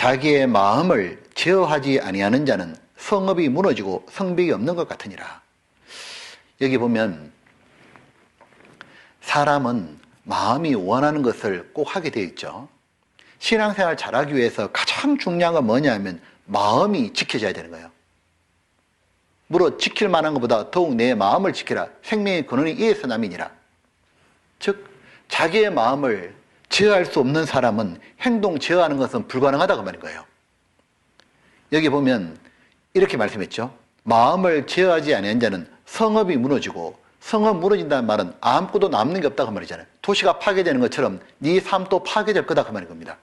자기의 마음을 제어하지 아니하는 자는 성읍이 무너지고 성벽이 없는 것 같으니라. 여기 보면 사람은 마음이 원하는 것을 꼭 하게 되어 있죠. 신앙생활 잘하기 위해서 가장 중요한 건 뭐냐 하면 마음이 지켜져야 되는 거예요. 무릇 지킬 만한 것보다 더욱 내 마음을 지키라. 생명의 근원이 이에서 남이니라. 즉 자기의 마음을 제어할 수 없는 사람은 행동 제어하는 것은 불가능하다고 말인 거예요. 여기 보면 이렇게 말씀했죠. 마음을 제어하지 아니한 자는 성읍이 무너지고, 성읍 무너진다는 말은 아무것도 남는 게 없다고 말이잖아요. 도시가 파괴되는 것처럼 네 삶도 파괴될 거다 그 말인 겁니다.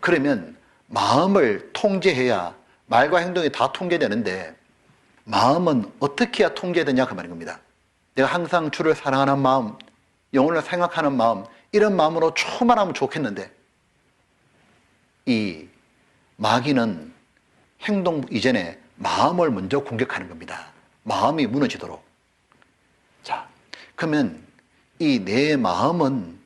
그러면 마음을 통제해야 말과 행동이 다 통제되는데 마음은 어떻게 해야 통제되냐 그 말인 겁니다. 내가 항상 주를 사랑하는 마음, 영혼을 생각하는 마음, 이런 마음으로 충만하면 좋겠는데 이 마귀는 행동 이전에 마음을 먼저 공격하는 겁니다. 마음이 무너지도록. 자, 그러면 이 내 마음은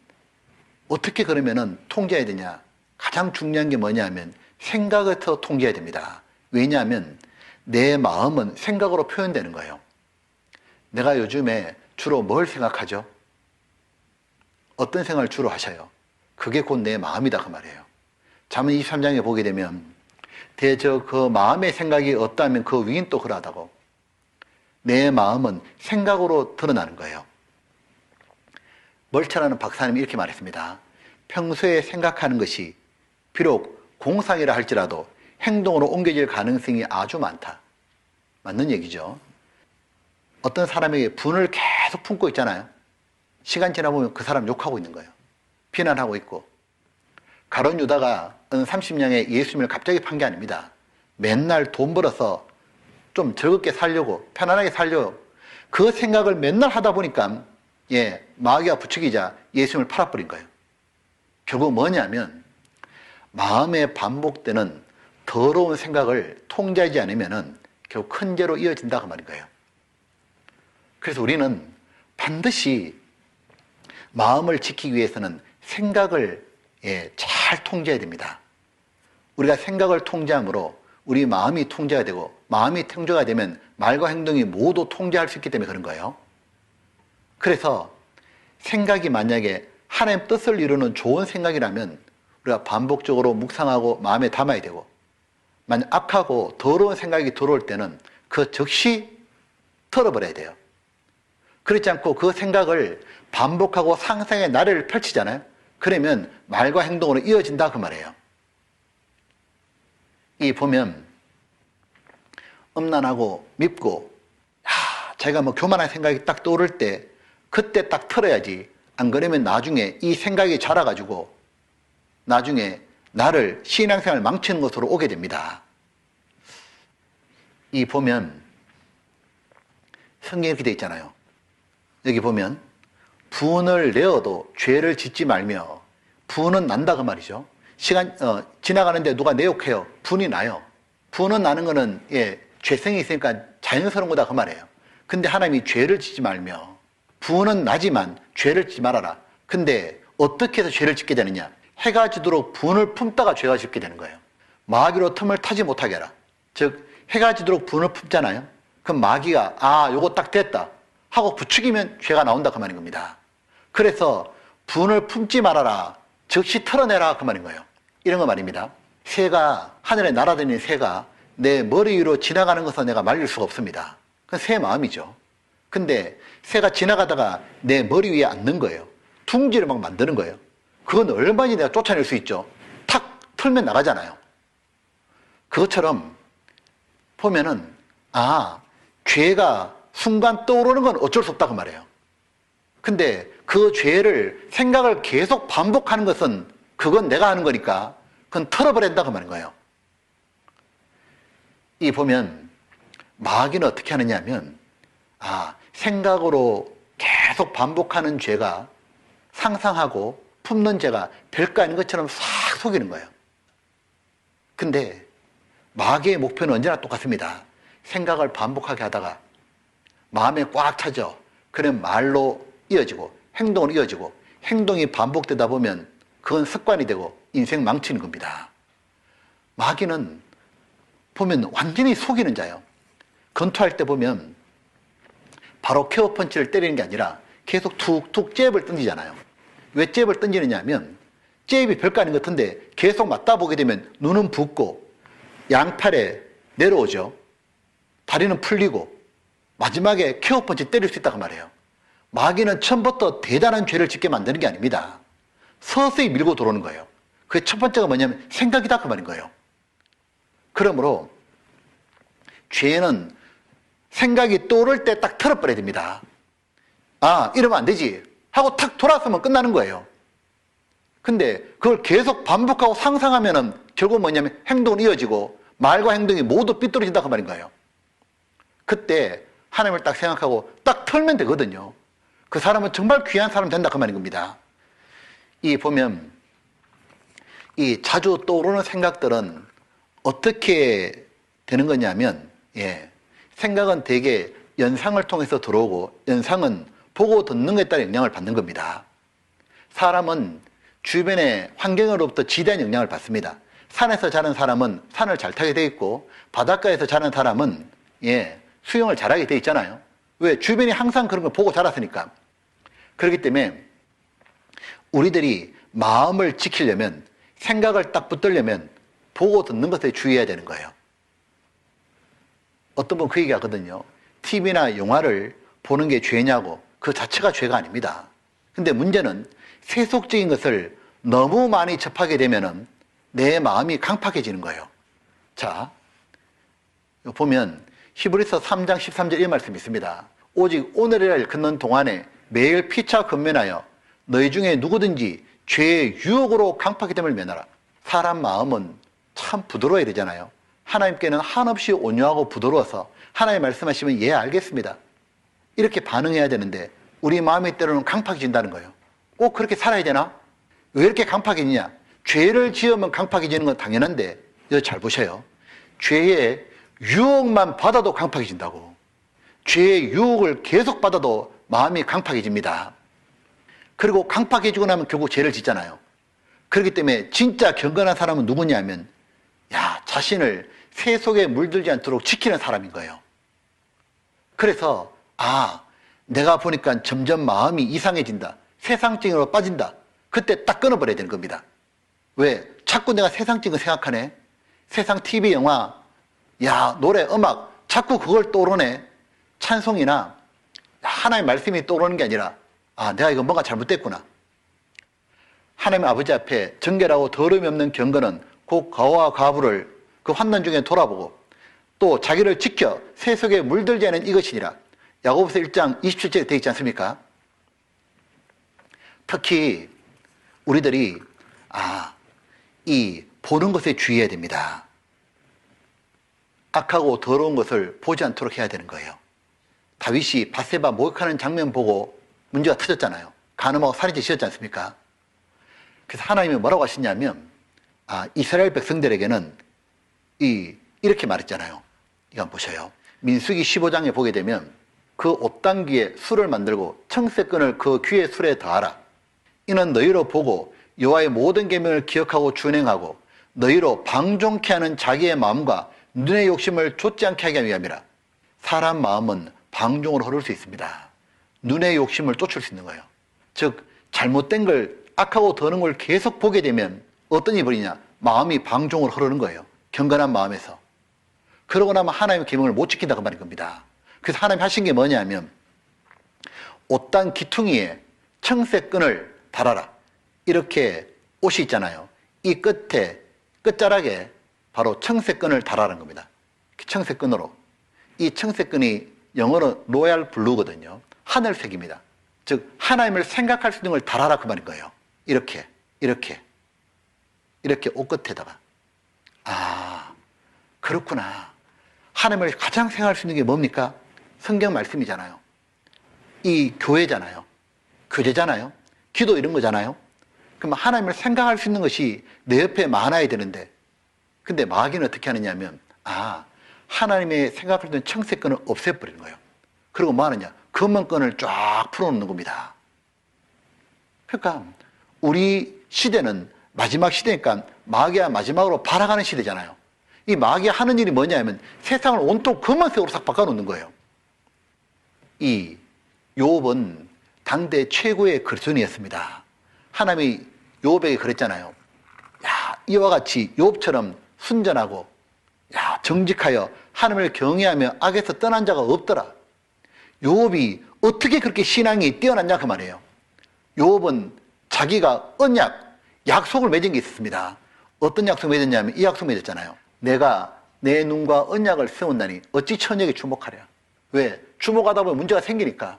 어떻게 그러면은 통제해야 되냐? 가장 중요한 게 뭐냐면 생각에서 통제해야 됩니다. 왜냐하면 내 마음은 생각으로 표현되는 거예요. 내가 요즘에 주로 뭘 생각하죠? 어떤 생각을 주로 하셔요? 그게 곧 내 마음이다 그 말이에요. 잠언 23장에 보게 되면 대저 그 마음의 생각이 없다면 그 위인 또 그러하다고. 내 마음은 생각으로 드러나는 거예요. 멀처라는 박사님이 이렇게 말했습니다. 평소에 생각하는 것이 비록 공상이라 할지라도 행동으로 옮겨질 가능성이 아주 많다. 맞는 얘기죠. 어떤 사람에게 분을 계속 품고 있잖아요. 시간 지나보면 그 사람 욕하고 있는 거예요. 비난하고 있고. 가룟 유다가 어느 30냥에 예수님을 갑자기 판 게 아닙니다. 맨날 돈 벌어서 좀 즐겁게 살려고, 편안하게 살려고 그 생각을 맨날 하다 보니까 마귀가 부추기자 예수님을 팔아버린 거예요. 결국 뭐냐면 마음에 반복되는 더러운 생각을 통제하지 않으면 결국 큰 죄로 이어진다 그 말인 거예요. 그래서 우리는 반드시 마음을 지키기 위해서는 생각을 잘 통제해야 됩니다. 우리가 생각을 통제함으로 우리 마음이 통제가 되고, 마음이 통제가 되면 말과 행동이 모두 통제할 수 있기 때문에 그런 거예요. 그래서 생각이 만약에 하나님 뜻을 이루는 좋은 생각이라면 우리가 반복적으로 묵상하고 마음에 담아야 되고, 만약 악하고 더러운 생각이 들어올 때는 그 즉시 털어버려야 돼요. 그렇지 않고 그 생각을 반복하고 상상의 나래를 펼치잖아요. 그러면 말과 행동으로 이어진다 그 말이에요. 이 보면 음란하고 밉고 자기가 뭐 교만한 생각이 딱 떠오를 때 그때 딱 털어야지. 안 그러면 나중에 이 생각이 자라가지고 나중에 나를 신앙생활을 망치는 것으로 오게 됩니다. 이 보면 성경에 이렇게 돼 있잖아요. 여기 보면 분을 내어도 죄를 짓지 말며. 분은 난다 그 말이죠. 시간 지나가는데 누가 내 욕해요. 분이 나요. 분은 나는 거는 죄성이 있으니까 자연스러운 거다 그 말이에요. 근데 하나님이 죄를 짓지 말며. 분은 나지만 죄를 짓지 말아라. 근데 어떻게 해서 죄를 짓게 되느냐? 해가 지도록 분을 품다가 죄가 짓게 되는 거예요. 마귀로 틈을 타지 못하게 하라. 즉 해가 지도록 분을 품잖아요. 그럼 마귀가 요거 딱 됐다 하고 부추기면 죄가 나온다 그 말인 겁니다. 그래서 분을 품지 말아라. 즉시 털어내라 그 말인 거예요. 이런 거 말입니다. 새가, 하늘에 날아다니는 새가 내 머리 위로 지나가는 것은 내가 말릴 수가 없습니다. 그건 새 마음이죠. 근데 새가 지나가다가 내 머리 위에 앉는 거예요. 둥지를 막 만드는 거예요. 그건 얼마나 내가 쫓아낼 수 있죠. 탁 털면 나가잖아요. 그것처럼 보면은 죄가 순간 떠오르는 건 어쩔 수 없다 그 말이에요. 근데 그 죄를 생각을 계속 반복하는 것은 그건 내가 하는 거니까 그건 털어버린다 그 말인 거예요. 이 보면 마귀는 어떻게 하느냐 하면 생각으로 계속 반복하는 죄가 상상하고 품는 죄가 별거 아닌 것처럼 싹 속이는 거예요. 근데 마귀의 목표는 언제나 똑같습니다. 생각을 반복하게 하다가 마음에 꽉 차죠. 그럼 말로 이어지고 행동으로 이어지고 행동이 반복되다 보면 그건 습관이 되고 인생 망치는 겁니다. 마귀는 보면 완전히 속이는 자예요. 권투할 때 보면 바로 케어 펀치를 때리는 게 아니라 계속 툭툭 잽을 던지잖아요. 왜 잽을 던지느냐 하면 잽이 별거 아닌 것 같은데 계속 맞다 보게 되면 눈은 붓고 양팔에 내려오죠. 다리는 풀리고 마지막에 케어 펀치 때릴 수 있다고 말해요. 마귀는 처음부터 대단한 죄를 짓게 만드는 게 아닙니다. 서서히 밀고 들어오는 거예요. 그 첫 번째가 뭐냐면 생각이다 그 말인 거예요. 그러므로 죄는 생각이 떠오를 때 딱 털어버려야 됩니다. 아, 이러면 안 되지 하고 탁 돌아서면 끝나는 거예요. 근데 그걸 계속 반복하고 상상하면은 결국 뭐냐면 행동은 이어지고 말과 행동이 모두 삐뚤어진다 그 말인 거예요. 그때 하나님을 딱 생각하고 딱 털면 되거든요. 그 사람은 정말 귀한 사람 된다 그 말인 겁니다. 이 보면 이 자주 떠오르는 생각들은 어떻게 되는 거냐면, 생각은 대개 연상을 통해서 들어오고 연상은 보고 듣는 것에 따라 영향을 받는 겁니다. 사람은 주변의 환경으로부터 지대한 영향을 받습니다. 산에서 자란 사람은 산을 잘 타게 돼 있고 바닷가에서 자란 사람은 수영을 잘하게 돼 있잖아요. 왜? 주변이 항상 그런 걸 보고 자랐으니까. 그렇기 때문에 우리들이 마음을 지키려면, 생각을 딱 붙들려면 보고 듣는 것에 주의해야 되는 거예요. 어떤 분 그 얘기 하거든요. TV나 영화를 보는 게 죄냐고. 그 자체가 죄가 아닙니다. 근데 문제는 세속적인 것을 너무 많이 접하게 되면은 내 마음이 강팍해지는 거예요. 자, 보면 히브리서 3장 13절 이 말씀이 있습니다. 오직 오늘이라 걷는 동안에 매일 피차 건면하여 너희 중에 누구든지 죄의 유혹으로 강팍이 됨을 면하라. 사람 마음은 참 부드러워야 되잖아요. 하나님께는 한없이 온유하고 부드러워서 하나님 말씀하시면 예 알겠습니다 이렇게 반응해야 되는데 우리 마음이 때로는 강팍해진다는 거예요. 꼭 그렇게 살아야 되나? 왜 이렇게 강팍해지냐? 죄를 지으면 강팍해지는 건 당연한데 이거 잘 보셔요. 죄의 유혹만 받아도 강팍해진다고. 죄의 유혹을 계속 받아도 마음이 강팍해집니다. 그리고 강팍해지고 나면 결국 죄를 짓잖아요. 그렇기 때문에 진짜 경건한 사람은 누구냐면 자신을 세속에 물들지 않도록 지키는 사람인 거예요. 그래서 내가 보니까 점점 마음이 이상해진다. 세상적으로 빠진다. 그때 딱 끊어버려야 되는 겁니다. 왜? 자꾸 내가 세상적인 거 생각하네. 세상 TV, 영화, 노래, 음악 자꾸 그걸 떠오르네. 찬송이나 하나님의 말씀이 떠오르는 게 아니라 내가 이거 뭔가 잘못됐구나. 하나님 아버지 앞에 정결하고 더러움이 없는 경건은 곧 가와 가부를 그 환난 중에 돌아보고 또 자기를 지켜 세속에 물들지 않은 이것이니라. 야고보서 1장 27절에 되어 있지 않습니까? 특히 우리들이 이 보는 것에 주의해야 됩니다. 악하고 더러운 것을 보지 않도록 해야 되는 거예요. 다윗이 밧세바 목욕하는 장면 보고 문제가 터졌잖아요. 간음하고 살인죄 지었지 않습니까? 그래서 하나님이 뭐라고 하시냐면 이스라엘 백성들에게는 이렇게 말했잖아요. 이거 한번 보셔요. 민수기 15장에 보게 되면 그 옷단귀에 술을 만들고 청새끈을 그 귀의 술에 더하라. 이는 너희로 보고 여호와의 모든 계명을 기억하고 준행하고 너희로 방종케 하는 자기의 마음과 눈의 욕심을 좇지 않게 하기 위함이라. 사람 마음은 방종으로 흐를 수 있습니다. 눈의 욕심을 쫓을 수 있는 거예요. 즉 잘못된 걸, 악하고 더러운 걸 계속 보게 되면 어떤 일이 벌이냐? 마음이 방종으로 흐르는 거예요. 경건한 마음에서. 그러고 나면 하나님의 계명을 못 지킨다고 말인 겁니다. 그래서 하나님이 하신 게 뭐냐면 옷단 기퉁이에 청새끈을 달아라. 이렇게 옷이 있잖아요. 이 끝에 끝자락에 바로 청새끈을 달아라는 겁니다. 청새끈으로. 이 청새끈이 영어로 로얄 블루거든요. 하늘색입니다. 즉 하나님을 생각할 수 있는 걸 달아라 그 말인 거예요. 이렇게 옷 끝에다가 그렇구나. 하나님을 가장 생각할 수 있는 게 뭡니까? 성경 말씀이잖아요. 이 교회잖아요. 교제잖아요. 기도 이런 거잖아요. 그럼 하나님을 생각할 수 있는 것이 내 옆에 많아야 되는데 근데 마귀는 어떻게 하느냐면 하나님의 생각할 수 있는 청새끈을 없애버리는 거예요. 그리고 뭐 하느냐? 금은끈을 쫙 풀어놓는 겁니다. 그러니까 우리 시대는 마지막 시대니까 마귀가 마지막으로 발악하는 시대잖아요. 이 마귀가 하는 일이 뭐냐면 세상을 온통 검은색으로 싹 바꿔놓는 거예요. 이 욥은 당대 최고의 그리스도인이었습니다. 하나님이 욥에게 그랬잖아요. 야, 이와 같이 욥처럼 순전하고 정직하여 하나님을 경외하며 악에서 떠난 자가 없더라. 욥이 어떻게 그렇게 신앙이 뛰어났냐 그 말이에요. 욥은 자기가 언약, 약속을 맺은 게 있었습니다. 어떤 약속 맺었냐면 이 약속 맺었잖아요. 내가 내 눈과 언약을 세운다니 어찌 천역에 주목하랴. 왜? 주목하다 보면 문제가 생기니까.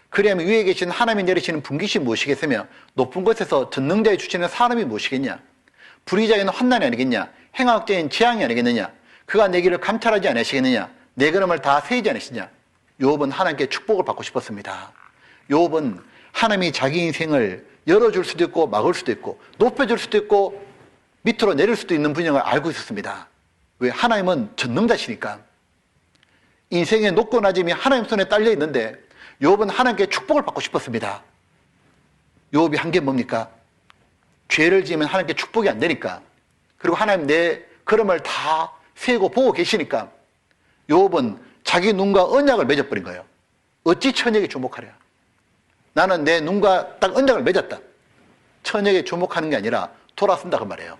그리하면 위에 계신 하나님이 내리시는 분깃이 무엇이겠으며 높은 곳에서 전능자에 주시는 사람이 무엇이겠냐. 불의자에는 환난이 아니겠냐. 행악자에는 재앙이 아니겠느냐. 그가 내 길을 감찰하지 않으시겠느냐. 내 걸음을 다 세이지 않으시냐. 욥은 하나님께 축복을 받고 싶었습니다. 욥은 하나님이 자기 인생을 열어줄 수도 있고 막을 수도 있고 높여줄 수도 있고 밑으로 내릴 수도 있는 분야를 알고 있었습니다. 왜? 하나님은 전능자시니까. 인생의 높고 낮음이 하나님 손에 딸려 있는데 욥은 하나님께 축복을 받고 싶었습니다. 욥이 한 게 뭡니까? 죄를 지으면 하나님께 축복이 안 되니까. 그리고 하나님 내 걸음을 다 세고 보고 계시니까 욥은 자기 눈과 언약을 맺어버린 거예요. 어찌 천역에 주목하랴. 나는 내 눈과 딱 언약을 맺었다. 천역에 주목하는 게 아니라 돌아선다 그 말이에요.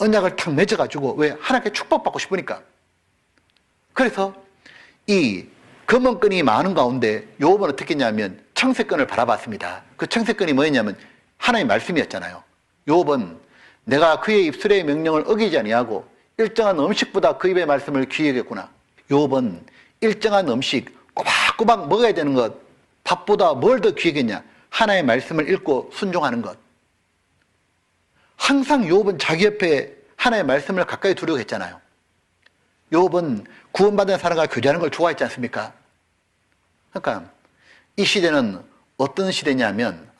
언약을 탁 맺어가지고 왜? 하나님께 축복받고 싶으니까. 그래서 이 검은끈이 많은 가운데 욥은 어떻게 했냐면 청색끈을 바라봤습니다. 그 청색끈이 뭐였냐면 하나님의 말씀이었잖아요. 욥은 내가 그의 입술의 명령을 어기지 아니하고 일정한 음식보다 그 입의 말씀을 귀히 여겼구나. 욥은 일정한 음식 꼬박꼬박 먹어야 되는 것, 밥보다 뭘 더 귀히 여겼냐. 하나님의 말씀을 읽고 순종하는 것. 항상 욥은 자기 옆에 하나님의 말씀을 가까이 두려고 했잖아요. 욥은 구원받은 사람과 교제하는 걸 좋아했지 않습니까? 그러니까 이 시대는 어떤 시대냐면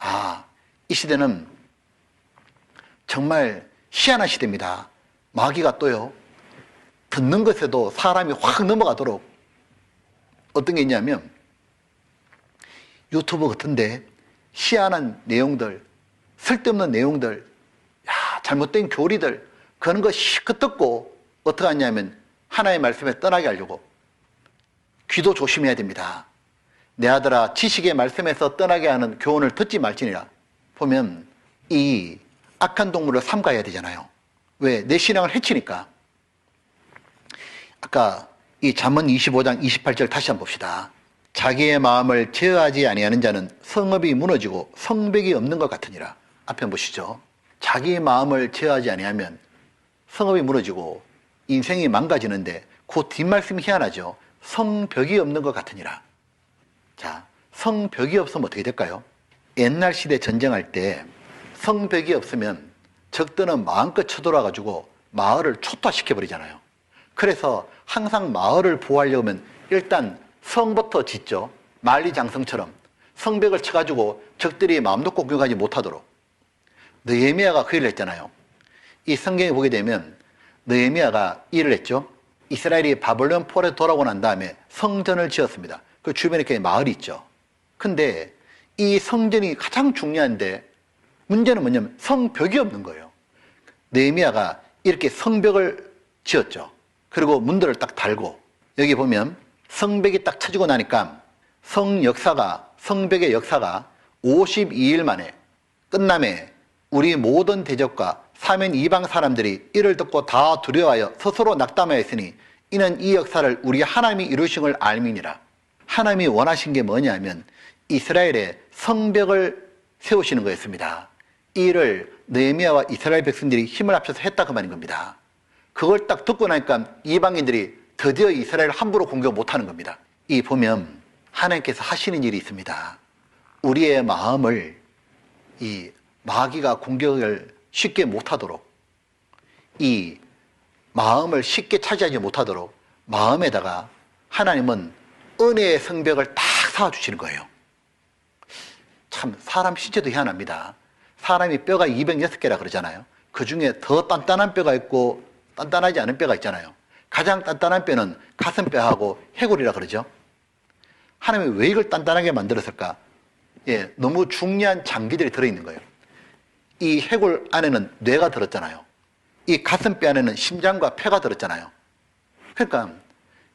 이 시대는 정말 희한한 시대입니다. 마귀가 또요 듣는 것에도 사람이 확 넘어가도록 어떤 게 있냐면 유튜브 같은데 희한한 내용들, 쓸데없는 내용들, 잘못된 교리들 그런 거 시컷 듣고 어떻게 하냐면 하나님의 말씀에 떠나게 하려고. 귀도 조심해야 됩니다. 내 아들아 지식의 말씀에서 떠나게 하는 교훈을 듣지 말지니라. 보면 이 악한 동물을 삼가해야 되잖아요. 왜? 내 신앙을 해치니까. 아까 이 잠언 25장 28절 다시 한번 봅시다. 자기의 마음을 제어하지 아니하는 자는 성읍이 무너지고 성벽이 없는 것 같으니라. 앞에 보시죠. 자기의 마음을 제어하지 아니하면 성읍이 무너지고 인생이 망가지는데 그 뒷말씀이 희한하죠. 성벽이 없는 것 같으니라. 자, 성벽이 없으면 어떻게 될까요? 옛날 시대 전쟁할 때 성벽이 없으면 적들은 마음껏 쳐들어와가지고 마을을 초토화시켜버리잖아요. 그래서 항상 마을을 보호하려면 일단 성부터 짓죠. 만리장성처럼 성벽을 쳐가지고 적들이 마음 놓고 공격하지 못하도록. 느헤미야가 그 일을 했잖아요. 이 성경에 보게 되면 느헤미야가 일을 했죠. 이스라엘이 바벨론 포로에 돌아오고 난 다음에 성전을 지었습니다. 그 주변에 이렇게 마을이 있죠. 근데 이 성전이 가장 중요한데 문제는 뭐냐면 성벽이 없는 거예요. 느헤미야가 이렇게 성벽을 지었죠. 그리고 문들을 딱 달고 여기 보면 성벽이 딱 쳐지고 나니까 성벽의 역사가 52일 만에 끝남에 우리 모든 대적과 사면 이방 사람들이 이를 듣고 다 두려워하여 스스로 낙담하였으니 이는 이 역사를 우리 하나님이 이루신 걸 알미니라. 하나님이 원하신 게 뭐냐면 이스라엘의 성벽을 세우시는 거였습니다. 이 일을 느헤미야와 이스라엘 백성들이 힘을 합쳐서 했다 그 말인 겁니다. 그걸 딱 듣고 나니까 이방인들이 드디어 이스라엘을 함부로 공격 못하는 겁니다. 이 보면 하나님께서 하시는 일이 있습니다. 우리의 마음을 이 마귀가 공격을 쉽게 못하도록, 이 마음을 쉽게 차지하지 못하도록 마음에다가 하나님은 은혜의 성벽을 딱 쌓아주시는 거예요. 참 사람 신체도 희한합니다. 사람이 뼈가 206개라 그러잖아요. 그 중에 더 단단한 뼈가 있고 단단하지 않은 뼈가 있잖아요. 가장 단단한 뼈는 가슴뼈하고 해골이라 그러죠. 하나님이 왜 이걸 단단하게 만들었을까? 너무 중요한 장기들이 들어있는 거예요. 이 해골 안에는 뇌가 들었잖아요. 이 가슴뼈 안에는 심장과 폐가 들었잖아요. 그러니까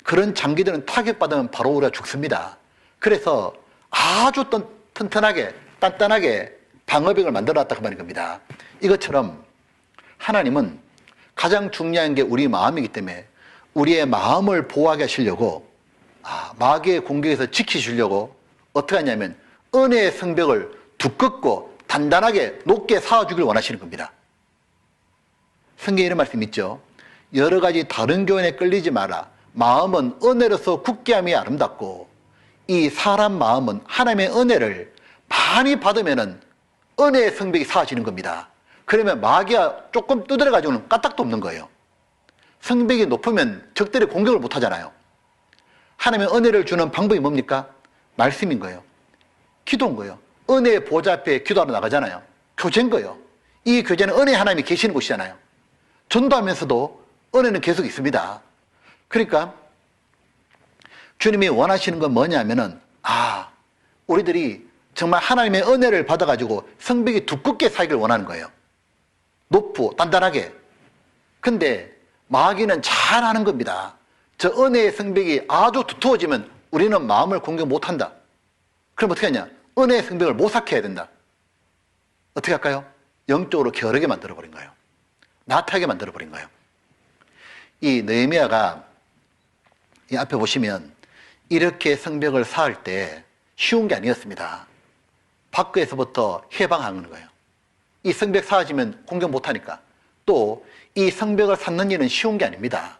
그런 장기들은 타격받으면 바로 우리가 죽습니다. 그래서 아주 튼튼하게 단단하게 방어벽을 만들어놨다 그 말인 겁니다. 이것처럼 하나님은 가장 중요한 게 우리 마음이기 때문에 우리의 마음을 보호하게 하시려고 마귀의 공격에서 지키시려고 어떻게 하냐면 은혜의 성벽을 두껍고 단단하게 높게 쌓아주길 원하시는 겁니다. 성경에 이런 말씀 있죠. 여러 가지 다른 교훈에 끌리지 마라. 마음은 은혜로서 굳게 함이 아름답고 이 사람 마음은 하나님의 은혜를 많이 받으면 은혜의 성벽이 쌓아지는 겁니다. 그러면 마귀가 조금 두드려가지고는 까딱도 없는 거예요. 성벽이 높으면 적들이 공격을 못 하잖아요. 하나님의 은혜를 주는 방법이 뭡니까? 말씀인 거예요. 기도인 거예요. 은혜의 보좌 앞에 기도하러 나가잖아요. 교제인 거예요. 이 교제는 은혜 하나님이 계시는 곳이잖아요. 전도하면서도 은혜는 계속 있습니다. 그러니까 주님이 원하시는 건 뭐냐면은 우리들이 정말 하나님의 은혜를 받아가지고 성벽이 두껍게 쌓이길 원하는 거예요. 높고 단단하게. 근데 마귀는 잘 아는 겁니다. 저 은혜의 성벽이 아주 두터워지면 우리는 마음을 공격 못한다. 그럼 어떻게 하냐? 은혜의 성벽을 못 쌓게 해야 된다. 어떻게 할까요? 영적으로 게으르게 만들어버린 거예요. 나태하게 만들어버린 거예요. 이 느헤미야가 이 앞에 보시면 이렇게 성벽을 쌓을 때 쉬운 게 아니었습니다. 밖에서부터 해방하는 거예요. 이 성벽 쌓아지면 공격 못하니까. 또 이 성벽을 쌓는 일은 쉬운 게 아닙니다.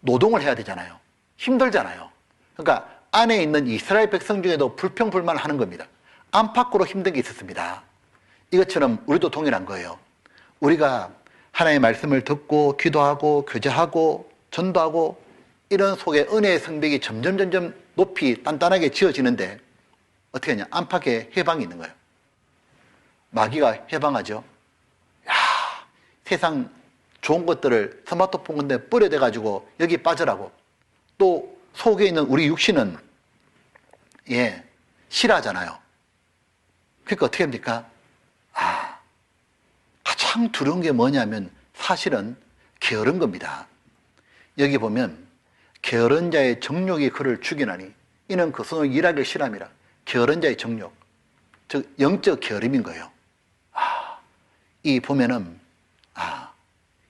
노동을 해야 되잖아요. 힘들잖아요. 그러니까 안에 있는 이스라엘 백성 중에도 불평불만을 하는 겁니다. 안팎으로 힘든 게 있었습니다. 이것처럼 우리도 동일한 거예요. 우리가 하나님의 말씀을 듣고 기도하고 교제하고 전도하고 이런 속에 은혜의 성벽이 점점 높이 단단하게 지어지는데 어떻게 하냐? 안팎에 해방이 있는 거예요. 마귀가 해방하죠. 세상 좋은 것들을 스마트폰 건데 뿌려대가지고 여기 빠져라고. 또 속에 있는 우리 육신은 싫어하잖아요. 그러니까 어떻게 합니까? 가장 두려운 게 뭐냐면 사실은 게으른 겁니다. 여기 보면 게으른 자의 정욕이 그를 죽이나니 이는 그 손을 일하기를 싫어함이라. 게으른 자의 정욕, 즉 영적 게으름인 거예요. 이 보면은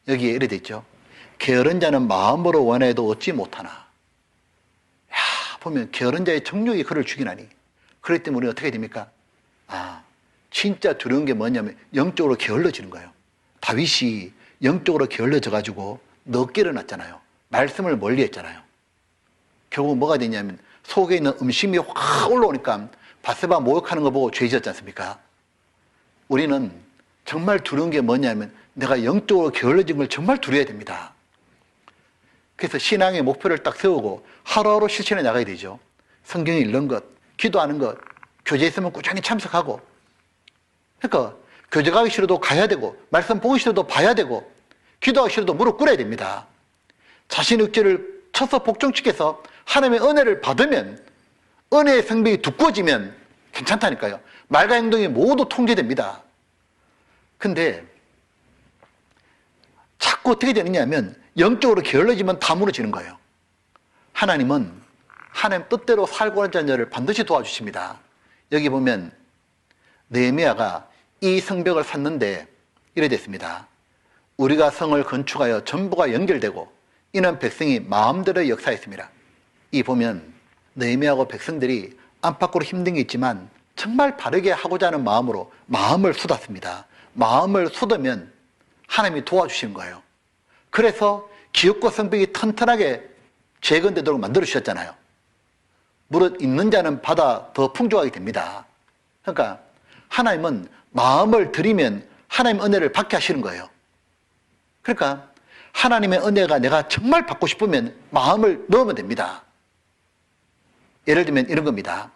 여기에 이래 돼 있죠. 게으른 자는 마음으로 원해도 얻지 못하나. 보면 게으른 자의 정욕이 그를 죽이나니. 그렇기 때문에 우리는 어떻게 됩니까? 진짜 두려운 게 뭐냐면 영적으로 게을러지는 거예요. 다윗이 영적으로 게을러져 가지고 늦게 일어났잖아요. 말씀을 멀리 했잖아요. 결국 뭐가 되냐면 속에 있는 음심이 확 올라오니까 바세바 모욕하는 거 보고 죄지었지 않습니까? 우리는 정말 두려운 게 뭐냐면 내가 영적으로 게을러진 걸 정말 두려워야 됩니다. 그래서 신앙의 목표를 딱 세우고 하루하루 실천해 나가야 되죠. 성경 읽는 것, 기도하는 것, 교제 있으면 꾸준히 참석하고. 그러니까 교제 가기 싫어도 가야 되고 말씀 보기 싫어도 봐야 되고 기도하기 싫어도 무릎 꿇어야 됩니다. 자신 억지를 쳐서 복종시켜서 하나님의 은혜를 받으면 은혜의 성벽이 두꺼워지면 괜찮다니까요. 말과 행동이 모두 통제됩니다. 근데 자꾸 어떻게 되느냐 하면 영적으로 게을러지면 다 무너지는 거예요. 하나님은 하나님 뜻대로 살고 하는 자녀를 반드시 도와주십니다. 여기 보면 느헤미야가 이 성벽을 샀는데 이래 됐습니다. 우리가 성을 건축하여 전부가 연결되고 이는 백성이 마음대로 역사했습니다. 이 보면 느헤미야하고 백성들이 안팎으로 힘든 게 있지만 정말 바르게 하고자 하는 마음으로 마음을 쏟았습니다. 마음을 쏟으면 하나님이 도와주시는 거예요. 그래서 기업과 성벽이 튼튼하게 재건되도록 만들어 주셨잖아요. 무릇 있는 자는 받아 더 풍족하게 됩니다. 그러니까 하나님은 마음을 드리면 하나님의 은혜를 받게 하시는 거예요. 그러니까 하나님의 은혜가 내가 정말 받고 싶으면 마음을 넣으면 됩니다. 예를 들면 이런 겁니다.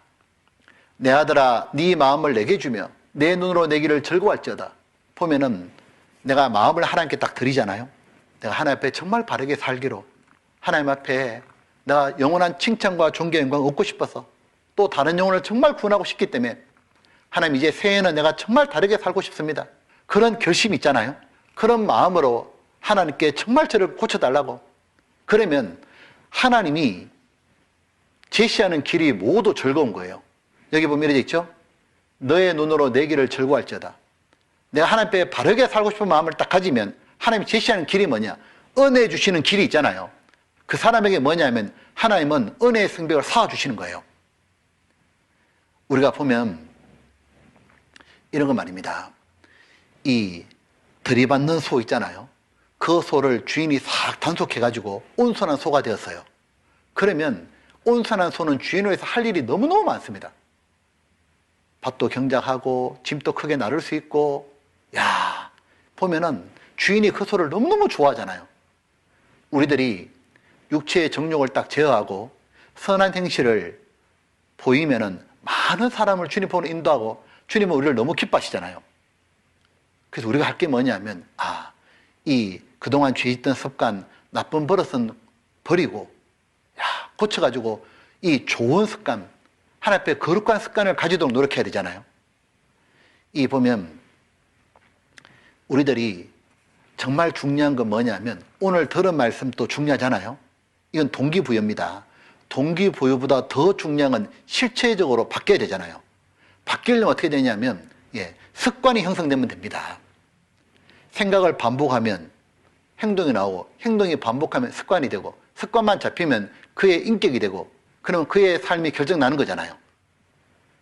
내 아들아 네 마음을 내게 주며 내 눈으로 내 길을 즐거워할지어다. 보면은 내가 마음을 하나님께 딱 드리잖아요. 내가 하나님 앞에 정말 바르게 살기로 하나님 앞에 내가 영원한 칭찬과 존귀 영광을 얻고 싶어서 또 다른 영혼을 정말 구원하고 싶기 때문에 하나님 이제 새해에는 내가 정말 다르게 살고 싶습니다. 그런 결심이 있잖아요. 그런 마음으로 하나님께 정말 저를 고쳐달라고. 그러면 하나님이 제시하는 길이 모두 즐거운 거예요. 여기 보면 이렇게 있죠. 너의 눈으로 내 길을 즐거워할지어다. 내가 하나님 앞에 바르게 살고 싶은 마음을 딱 가지면 하나님이 제시하는 길이 뭐냐? 은혜 주시는 길이 있잖아요. 그 사람에게 뭐냐면 하나님은 은혜의 성벽을 쌓아주시는 거예요. 우리가 보면 이런 거 말입니다. 이 들이받는 소 있잖아요. 그 소를 주인이 싹 단속해가지고 온순한 소가 되었어요. 그러면 온순한 소는 주인을 위해서 할 일이 너무너무 많습니다. 밭도 경작하고 짐도 크게 나를 수 있고, 야, 보면은 주인이 그 소를 너무너무 좋아하잖아요. 우리들이 육체의 정욕을 딱 제어하고 선한 행실을 보이면은 많은 사람을 주님 보는 인도하고 주님은 우리를 너무 기뻐하시잖아요. 그래서 우리가 할 게 뭐냐면, 이 그동안 죄짓던 습관, 나쁜 버릇은 버리고, 고쳐가지고 이 좋은 습관, 하나님 앞에 거룩한 습관을 가지도록 노력해야 되잖아요. 이 보면 우리들이 정말 중요한 건 뭐냐면 오늘 들은 말씀도 중요하잖아요. 이건 동기부여입니다. 동기부여보다 더 중요한 건 실체적으로 바뀌어야 되잖아요. 바뀌려면 어떻게 되냐면 습관이 형성되면 됩니다. 생각을 반복하면 행동이 나오고 행동이 반복하면 습관이 되고 습관만 잡히면 그의 인격이 되고 그러면 그의 삶이 결정나는 거잖아요.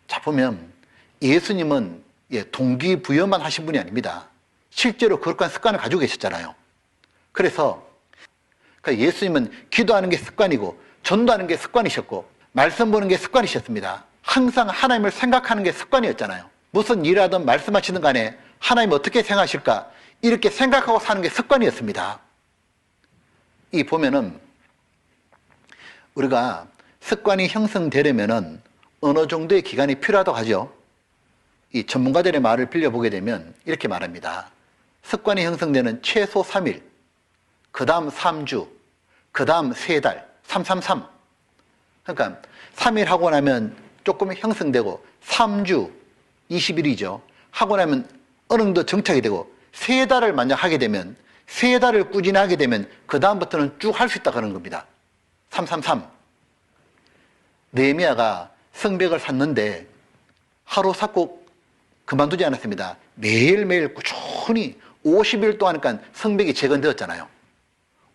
자, 보면 예수님은 동기부여만 하신 분이 아닙니다. 실제로 거룩한 습관을 가지고 계셨잖아요. 그래서 예수님은 기도하는 게 습관이고 전도하는 게 습관이셨고 말씀 보는 게 습관이셨습니다. 항상 하나님을 생각하는 게 습관이었잖아요. 무슨 일을 하든 말씀하시든 간에 하나님 어떻게 생각하실까 이렇게 생각하고 사는 게 습관이었습니다. 이 보면은 우리가 습관이 형성되려면은 어느 정도의 기간이 필요하다고 하죠. 이 전문가들의 말을 빌려보게 되면 이렇게 말합니다. 습관이 형성되는 최소 3일, 그 다음 3주, 그 다음 3달, 333. 그러니까 3일 하고 나면 조금 형성되고 3주, 20일이죠. 하고 나면 어느 정도 정착이 되고 3달을 만약 하게 되면 3달을 꾸준히 하게 되면 그 다음부터는 쭉 할 수 있다 그런 겁니다. 333. 느헤미야가 성벽을 샀는데 하루 샀고 그만두지 않았습니다. 매일매일 꾸준히 50일 동안 성벽이 재건되었잖아요.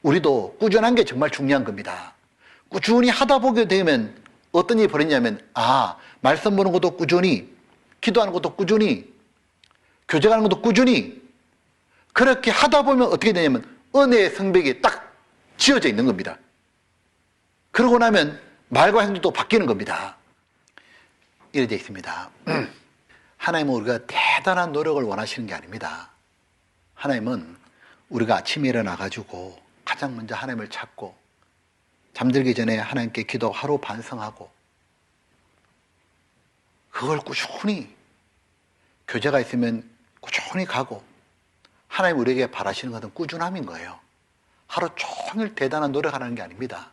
우리도 꾸준한 게 정말 중요한 겁니다. 꾸준히 하다 보게 되면 어떤 일이 벌어지냐면 말씀 보는 것도 꾸준히, 기도하는 것도 꾸준히, 교제하는 것도 꾸준히 그렇게 하다 보면 어떻게 되냐면 은혜의 성벽이 딱 지어져 있는 겁니다. 그러고 나면 말과 행동도 바뀌는 겁니다. 이래 되어 있습니다. 하나님은 우리가 대단한 노력을 원하시는 게 아닙니다. 하나님은 우리가 아침에 일어나가지고 가장 먼저 하나님을 찾고 잠들기 전에 하나님께 기도 하루 반성하고 그걸 꾸준히 교제가 있으면 꾸준히 가고 하나님 우리에게 바라시는 것은 꾸준함인 거예요. 하루 종일 대단한 노력하는 게 아닙니다.